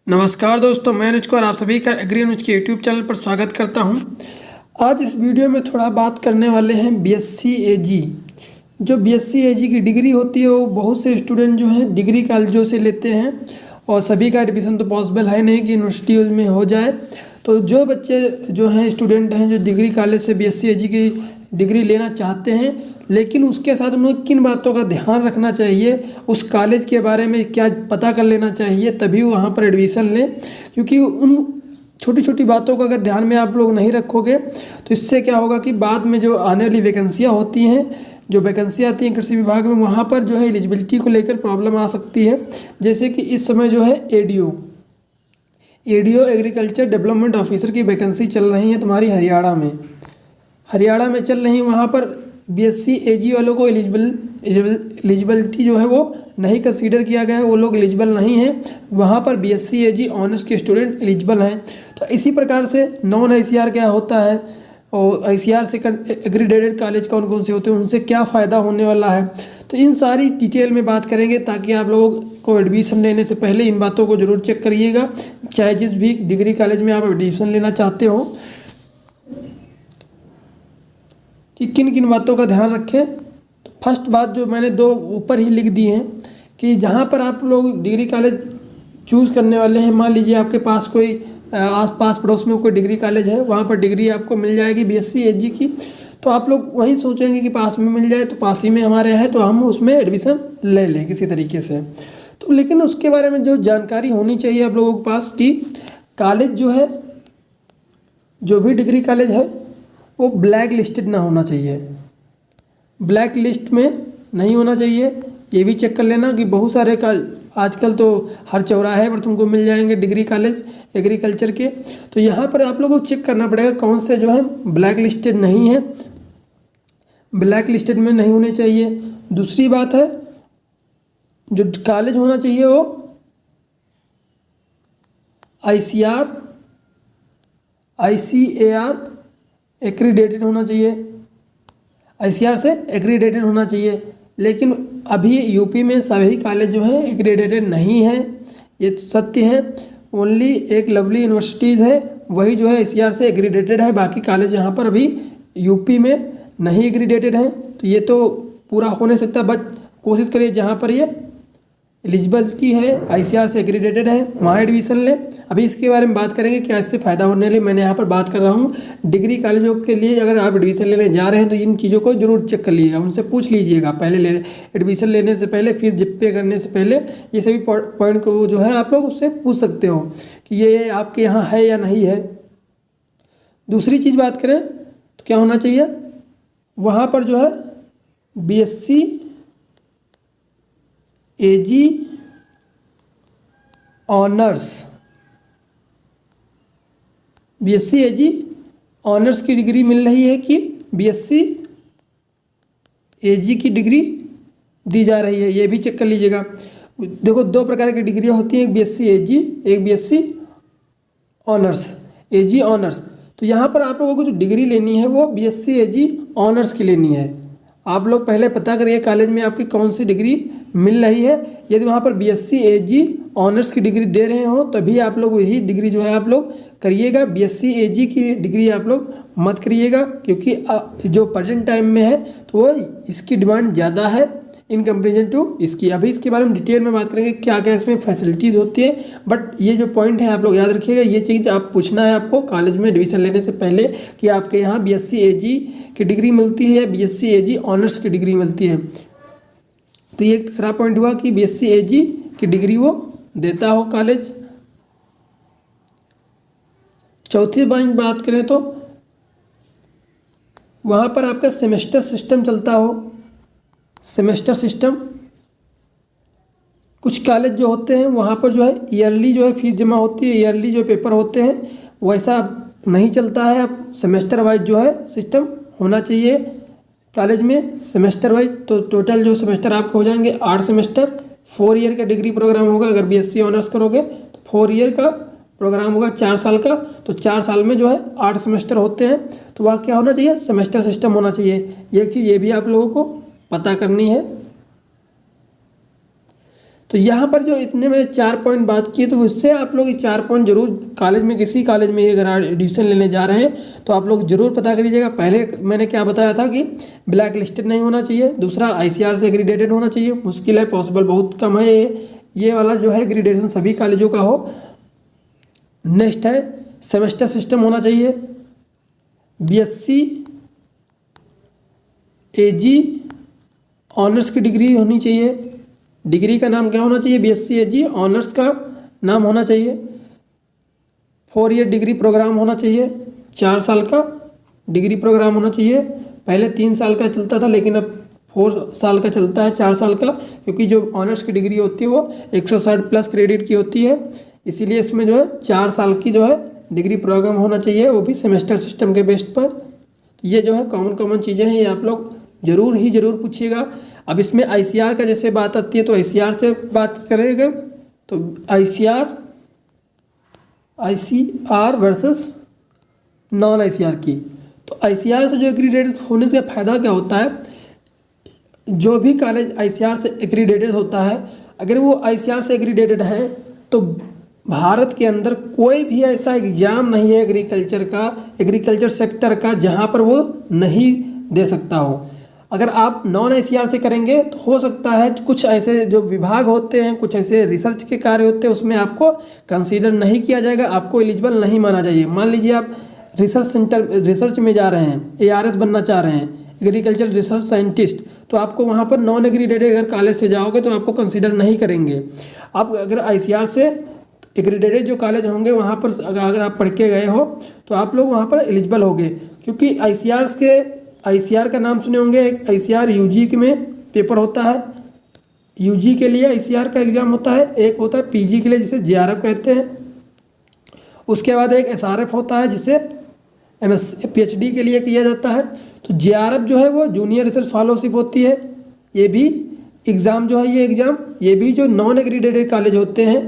नमस्कार दोस्तों, मैं अनुज कुमार आप सभी का एग्री अनुज के यूट्यूब चैनल पर स्वागत करता हूं। आज इस वीडियो में थोड़ा बात करने वाले हैं बीएससी एजी। जो बीएससी एजी की डिग्री होती है वो बहुत से स्टूडेंट जो हैं डिग्री कॉलेजों से लेते हैं और सभी का एडमिशन तो पॉसिबल है नहीं कि यूनिवर्सिटी में हो जाए। तो जो बच्चे जो हैं स्टूडेंट हैं जो डिग्री कॉलेज से बीएससी एजी की डिग्री लेना चाहते हैं, लेकिन उसके साथ उन्हें किन बातों का ध्यान रखना चाहिए, उस कॉलेज के बारे में क्या पता कर लेना चाहिए तभी वहाँ पर एडमिशन लें। क्योंकि उन छोटी छोटी बातों को अगर ध्यान में आप लोग नहीं रखोगे तो इससे क्या होगा कि बाद में जो आने वाली वैकेंसियाँ होती हैं, जो वैकेंसियाँ आती हैं कृषि विभाग में, वहाँ पर जो है एलिजिबिलिटी को लेकर प्रॉब्लम आ सकती है। जैसे कि इस समय जो है एडीओ एग्रीकल्चर डेवलपमेंट ऑफिसर की वैकेंसी चल रही है तुम्हारी हरियाणा में चल रही है। वहाँ पर बीएससी एजी वालों को एलिजिबिलिटी जो है वो नहीं कंसीडर किया गया है, वो लोग एलिजिबल नहीं हैं। वहाँ पर बीएससी एजी ऑनर्स के स्टूडेंट एलिजिबल हैं। तो इसी प्रकार से नॉन आईसीआर क्या होता है और आईसीआर से एग्रीडेटेड कॉलेज कौन कौन से होते हैं, उनसे क्या फ़ायदा होने वाला है, तो इन सारी डिटेल में बात करेंगे ताकि आप लोगों को एडमिशन लेने से पहले इन बातों को ज़रूर चेक करिएगा। चाहे जिस भी डिग्री कॉलेज में आप एडमिशन लेना चाहते हो कि किन किन बातों का ध्यान रखें। तो फर्स्ट बात जो मैंने दो ऊपर ही लिख दी हैं कि जहाँ पर आप लोग डिग्री कॉलेज चूज़ करने वाले हैं, मान लीजिए आपके पास कोई आस-पास पड़ोस में कोई डिग्री कॉलेज है, वहाँ पर डिग्री आपको मिल जाएगी बीएससी एजी की, तो आप लोग वहीं सोचेंगे कि पास में मिल जाए तो पास ही में हमारे है तो हम उसमें एडमिशन ले लें किसी तरीके से। तो लेकिन उसके बारे में जो जानकारी होनी चाहिए आप लोगों के पास कि कॉलेज जो है, जो भी डिग्री कॉलेज है वो ब्लैक लिस्टेड ना होना चाहिए, ब्लैक लिस्ट में नहीं होना चाहिए। ये भी चेक कर लेना कि बहुत सारे आजकल तो हर चौराहे पर तुमको मिल जाएंगे डिग्री कॉलेज एग्रीकल्चर के। तो यहाँ पर आप लोगों को चेक करना पड़ेगा कौन से जो है ब्लैक लिस्टेड नहीं है, ब्लैक लिस्टेड में नहीं होने चाहिए। दूसरी बात है जो कॉलेज होना चाहिए वो आईसीएआर एक्रीडेटेड होना चाहिए, आईसीआर से एक्रीडेटेड होना चाहिए। लेकिन अभी यूपी में सभी कॉलेज जो हैं एक्रीडेटेड नहीं है, ये सत्य है। ओनली एक लवली यूनिवर्सिटीज़ है वही जो है आईसीआर से एक्रीडेटेड है, बाकी कॉलेज यहाँ पर अभी यूपी में नहीं एक्रीडेटेड हैं। तो ये तो पूरा हो नहीं सकता, बट कोशिश करिए जहाँ पर ये एलिजिबिलिटी है आईसीआर से एक्रीडेटेड है वहाँ एडमिशन लें। अभी इसके बारे में बात करेंगे क्या इससे फ़ायदा होने वाली। मैंने यहाँ पर बात कर रहा हूँ डिग्री कॉलेजों के लिए। अगर आप एडमिशन लेने जा रहे हैं तो इन चीज़ों को जरूर चेक कर लीजिएगा, उनसे पूछ लीजिएगा पहले एडमिशन लेने से पहले, फीस पे करने से पहले। ये सभी पॉइंट को जो है आप लोग उससे पूछ सकते हो कि ये आपके यहाँ है या नहीं है। दूसरी चीज़ बात करें तो क्या होना चाहिए, वहाँ पर जो है बीएससी एजी ऑनर्स, बीएससी एजी ऑनर्स की डिग्री मिल रही है कि बीएससी एजी की डिग्री दी जा रही है, ये भी चेक कर लीजिएगा। देखो दो प्रकार की डिग्रियां होती हैं, एक बीएससी एजी एक बीएससी ऑनर्स, एजी ऑनर्स। तो यहाँ पर आप लोगों को जो डिग्री लेनी है वो बीएससी एजी ऑनर्स की लेनी है। आप लोग पहले पता करिए कॉलेज में आपकी कौन सी डिग्री मिल रही है। यदि वहाँ पर बीएससी एजी ऑनर्स की डिग्री दे रहे हो तभी आप लोग वही डिग्री जो है आप लोग करिएगा। बीएससी एजी की डिग्री आप लोग मत करिएगा, क्योंकि जो प्रेजेंट टाइम में है तो वो इसकी डिमांड ज़्यादा है इन कंपेरिजन टू इसकी। अभी इसके बारे में डिटेल में बात करेंगे क्या क्या इसमें फैसिलिटीज़ होती है। बट ये जो पॉइंट है आप लोग याद रखिएगा, ये चीज़ आप पूछना है आपको कॉलेज में एडमिशन लेने से पहले कि आपके यहाँ बीएससी एजी की डिग्री मिलती है, बीएससी एजी ऑनर्स की डिग्री मिलती है। तो ये तीसरा पॉइंट हुआ कि बीएससी एजी की डिग्री वो देता हो कॉलेज। चौथी बात करें तो वहाँ पर आपका सेमेस्टर सिस्टम चलता हो। सेमेस्टर सिस्टम कुछ कॉलेज जो होते हैं वहाँ पर जो है ईयरली जो है फीस जमा होती है, ईयरली जो पेपर होते हैं वैसा नहीं चलता है। अब सेमेस्टर वाइज जो है सिस्टम होना चाहिए कॉलेज में, सेमेस्टर वाइज। तो टोटल जो सेमेस्टर आपके हो जाएंगे 8 सेमेस्टर, 4 ईयर का डिग्री प्रोग्राम होगा। अगर बीएससी ऑनर्स करोगे तो 4 ईयर का प्रोग्राम होगा, 4 साल का। तो 4 साल में जो है 8 सेमेस्टर होते हैं। तो वहाँ क्या होना चाहिए, सेमेस्टर सिस्टम होना चाहिए। एक चीज़ ये भी आप लोगों को पता करनी है। तो यहाँ पर जो इतने मैंने 4 पॉइंट बात किए, तो उससे आप लोग ये 4 पॉइंट जरूर कॉलेज में, किसी कॉलेज में अगर एडमिशन लेने जा रहे हैं तो आप लोग जरूर पता करिएगा। पहले मैंने क्या बताया था कि ब्लैक लिस्टेड नहीं होना चाहिए, दूसरा ICAR से एग्रीडेटेड होना चाहिए, मुश्किल है, पॉसिबल बहुत कम है ये वाला जो है एग्रीडेशन सभी कॉलेजों का हो। नेक्स्ट है सेमेस्टर सिस्टम होना चाहिए, BSc AG ऑनर्स की डिग्री होनी चाहिए, डिग्री का नाम क्या होना चाहिए, BSc AG ऑनर्स का नाम होना चाहिए, 4 ईयर डिग्री प्रोग्राम होना चाहिए, 4 साल का डिग्री प्रोग्राम होना चाहिए। पहले 3 साल का चलता था लेकिन अब 4 साल का चलता है, 4 साल का, क्योंकि जो ऑनर्स की डिग्री होती है वो 160 प्लस क्रेडिट की होती है, इसीलिए इसमें जो है 4 साल की जो है डिग्री प्रोग्राम होना चाहिए, वो भी सेमेस्टर सिस्टम के बेस पर। ये जो है कॉमन चीज़ें हैं, ये आप लोग ज़रूर पूछिएगा। अब इसमें ICAR का जैसे बात आती है तो ICAR से बात करेंगे तो ICAR वर्सेस नॉन ICAR की। तो ICAR से जो एग्रीडेटेड होने से फ़ायदा क्या होता है, जो भी कॉलेज ICAR से एग्रीडेटेड होता है, अगर वो ICAR से एग्रीडेटेड है तो भारत के अंदर कोई भी ऐसा एग्ज़ाम नहीं है एग्रीकल्चर सेक्टर का जहाँ पर वो नहीं दे सकता हो। अगर आप नॉन ICAR से करेंगे तो हो सकता है कुछ ऐसे जो विभाग होते हैं, कुछ ऐसे रिसर्च के कार्य होते हैं, उसमें आपको कंसीडर नहीं किया जाएगा, आपको एलिजिबल नहीं माना जाइए। मान लीजिए आप रिसर्च में जा रहे हैं, ARS बनना चाह रहे हैं, एग्रीकल्चर रिसर्च साइंटिस्ट, तो आपको वहाँ पर नॉन एग्रीडेटेड अगर कॉलेज से जाओगे तो आपको कंसीडर नहीं करेंगे। आप अगर ICAR से एग्रीडेटेड जो कॉलेज होंगे वहाँ पर अगर आप पढ़ के गए हो तो आप लोग वहाँ पर एलिजिबल होंगे, क्योंकि ICAR का नाम सुने होंगे, एक ICAR UG में पेपर होता है, UG के लिए ICAR का एग्ज़ाम होता है, एक होता है PG के लिए जिसे JRF कहते हैं, उसके बाद एक SRF होता है जिसे PhD के लिए किया जाता है। तो JRF जो है वो जूनियर रिसर्च फेलोशिप होती है। ये भी एग्ज़ाम जो है ये भी जो नॉन एग्रीडेटेड कॉलेज होते हैं,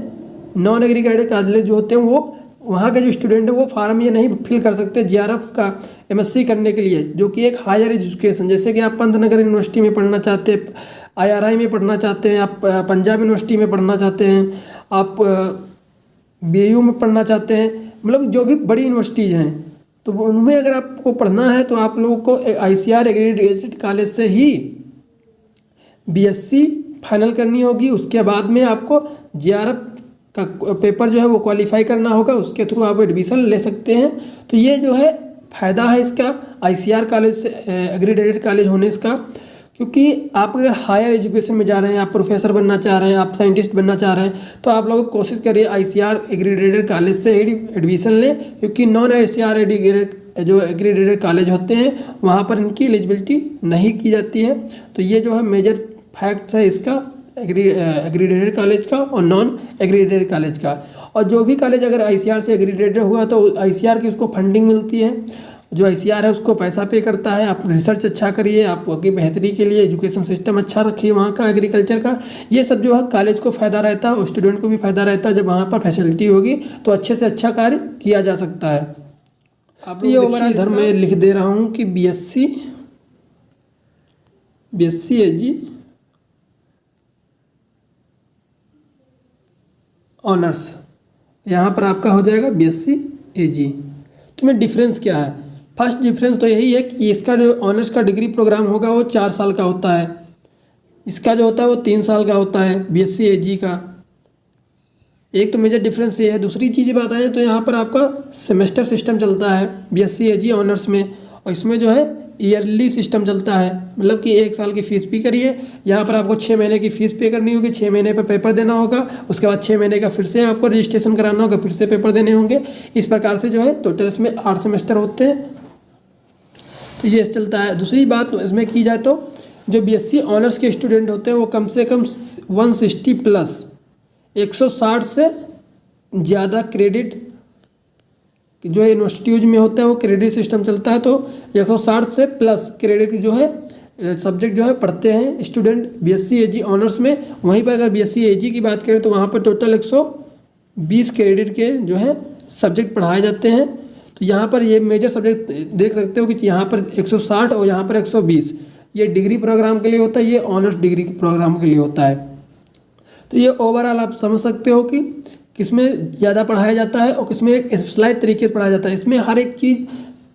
नॉन एग्रीडेटेड कॉलेज जो होते हैं वो वहाँ के जो स्टूडेंट हैं वो फार्म ये नहीं फिल कर सकते JRF का MSc करने के लिए, जो कि एक हायर एजुकेशन, जैसे कि आप पंतनगर यूनिवर्सिटी में पढ़ना चाहते हैं, IRI में पढ़ना चाहते हैं, आप पंजाब यूनिवर्सिटी में पढ़ना चाहते हैं, आप BU में पढ़ना चाहते हैं, मतलब जो भी बड़ी यूनिवर्सिटीज़ हैं, तो उनमें अगर आपको पढ़ना है तो आप लोगों को ICAR एग्रीडेटेड कॉलेज से ही BSc फाइनल करनी होगी। उसके बाद में आपको JRF का पेपर जो है वो क्वालिफाई करना होगा, उसके थ्रू आप एडमिशन ले सकते हैं। तो ये जो है फ़ायदा है इसका ICAR कॉलेज से एग्रीडेटेड कॉलेज होने इसका, क्योंकि आप अगर हायर एजुकेशन में जा रहे हैं, आप प्रोफेसर बनना चाह रहे हैं, आप साइंटिस्ट बनना चाह रहे हैं, तो आप लोग कोशिश करिए ICAR एग्रीडेटेड कॉलेज से एडमिशन लें, क्योंकि नॉन ICAR जो एग्रीडेटेड कॉलेज होते हैं वहाँ पर इनकी एलिजिबिलिटी नहीं की जाती है। तो ये जो है मेजर फैक्ट है इसका एग्रीडेटेड कॉलेज का और नॉन एग्रीडेटेड कॉलेज का। और जो भी कॉलेज अगर ICAR से एग्रीडेटेड हुआ तो ICAR की उसको फंडिंग मिलती है, जो ICAR है उसको पैसा पे करता है। आप रिसर्च अच्छा करिए, आप आगे बेहतरी के लिए एजुकेशन सिस्टम अच्छा रखिए वहाँ का एग्रीकल्चर का, ये सब जो है कॉलेज को फ़ायदा रहता है और स्टूडेंट को भी फ़ायदा रहता है। जब वहाँ पर फैसिलिटी होगी तो अच्छे से अच्छा कार्य किया जा सकता है। आप ये ओवरऑल इधर मैं लिख दे रहा हूँ कि BSc AG ऑनर्स, यहाँ पर आपका हो जाएगा BSc AG। तो में डिफरेंस क्या है? फर्स्ट डिफरेंस तो यही है कि इसका जो ऑनर्स का डिग्री प्रोग्राम होगा वो 4 साल का होता है, इसका जो होता है वो 3 साल का होता है BSc AG का। एक तो मेजर डिफरेंस ये है। दूसरी चीज़ बात आए तो यहाँ पर आपका सेमेस्टर सिस्टम चलता है BSc AG ऑनर्स में, और इसमें जो है ईयरली सिस्टम चलता है, मतलब कि 1 साल की फ़ीस पे करिए, यहाँ पर आपको 6 महीने की फ़ीस पे करनी होगी, 6 महीने पर पेपर देना होगा, उसके बाद 6 महीने का फिर से आपको रजिस्ट्रेशन कराना होगा, फिर से पेपर देने होंगे। इस प्रकार से जो है टोटल इसमें 8 सेमेस्टर होते हैं, तो ये चलता है। दूसरी बात इसमें की जाए तो जो BSc ऑनर्स के स्टूडेंट होते हैं वो कम से कम 160 प्लस 160 से ज़्यादा क्रेडिट जो है यूनिवर्सिटीज़ में होता है वो क्रेडिट सिस्टम चलता है, तो 160 से प्लस क्रेडिट जो है सब्जेक्ट जो है पढ़ते हैं स्टूडेंट BSc AG ऑनर्स में। वहीं पर अगर BSc AG की बात करें तो वहाँ पर टोटल 120 क्रेडिट के जो है सब्जेक्ट पढ़ाए जाते हैं। तो यहाँ पर ये मेजर सब्जेक्ट देख सकते हो कि यहाँ पर 160 और यहाँ पर 120 ये डिग्री प्रोग्राम के लिए होता है, ये ऑनर्स डिग्री प्रोग्राम के लिए होता है। तो ये ओवरऑल आप समझ सकते हो कि किसमें ज़्यादा पढ़ाया जाता है और किसमें एक स्पेशलाइज तरीके से पढ़ाया जाता है। इसमें हर एक चीज़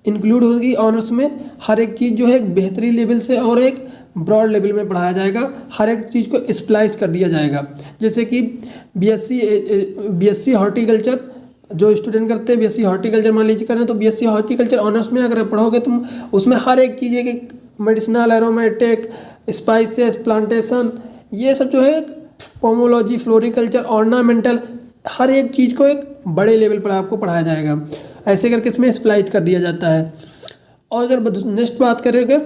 इंक्लूड होगी, ऑनर्स में हर एक चीज़ जो है एक बेहतरीन लेवल से और एक ब्रॉड लेवल में पढ़ाया जाएगा। हर एक चीज़ को स्प्लाइस कर दिया जाएगा। जैसे कि बीएससी हॉर्टिकल्चर जो स्टूडेंट करते हैं, बीएससी हॉर्टिकल्चर मान लीजिए करें, तो बीएससी हॉर्टिकल्चर ऑनर्स में अगर पढ़ोगे तुम, उसमें हर एक चीज़ एक मेडिसिनल, एरोमेटिक, स्पाइसेस, प्लांटेशन, ये सब जो है पोमोलॉजी, फ्लोरिकल्चर, ऑर्नामेंटल, हर एक चीज़ को एक बड़े लेवल पर आपको पढ़ाया जाएगा। ऐसे करके इसमें स्प्लाइस कर दिया जाता है। और अगर नेक्स्ट बात करें, अगर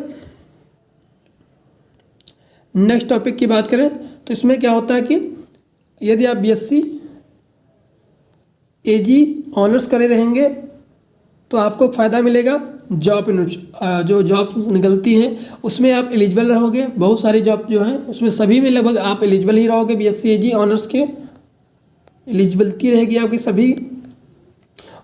नेक्स्ट टॉपिक की बात करें तो इसमें क्या होता है कि यदि आप बीएससी एजी ऑनर्स करे रहेंगे तो आपको फ़ायदा मिलेगा। जो जॉब निकलती हैं उसमें आप एलिजिबल रहोगे। बहुत सारी जॉब जो हैं उसमें सभी में लगभग आप एलिजिबल ही रहोगे। बीएससी एजी ऑनर्स के एलिजिबिलिटी रहेगी आपकी सभी।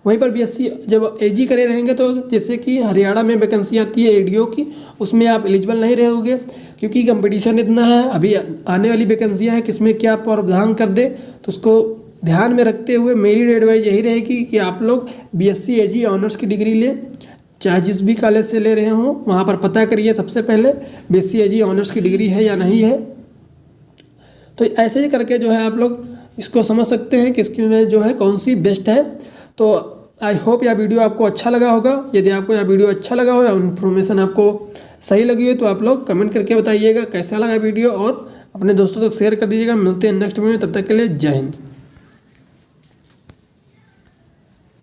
वहीं पर बीएससी जब एजी करे रहेंगे तो जैसे कि हरियाणा में वैकेंसी आती है एडीओ की, उसमें आप एलिजिबल नहीं रहोगे क्योंकि कंपटीशन इतना है। अभी आने वाली वैकेंसियाँ हैं, किसमें क्या प्रावधान कर दे, तो उसको ध्यान में रखते हुए मेरी एडवाइस यही रहेगी कि आप लोग बीएससी एजी ऑनर्स की डिग्री लें, चाहे जिस भी कॉलेज से ले रहे हों वहाँ पर पता करिए सबसे पहले बीएससी एजी ऑनर्स की डिग्री है या नहीं है। तो ऐसे ही करके जो है आप लोग इसको समझ सकते हैं कि इसकी में जो है कौन सी बेस्ट है। तो आई होप यह वीडियो आपको अच्छा लगा होगा। यदि आपको यह वीडियो अच्छा लगा हो या इन्फॉर्मेशन आपको सही लगी हो तो आप लोग कमेंट करके बताइएगा कैसा लगा वीडियो, और अपने दोस्तों तक शेयर कर दीजिएगा। मिलते हैं नेक्स्ट वीडियो, तब तक के लिए जय हिंद।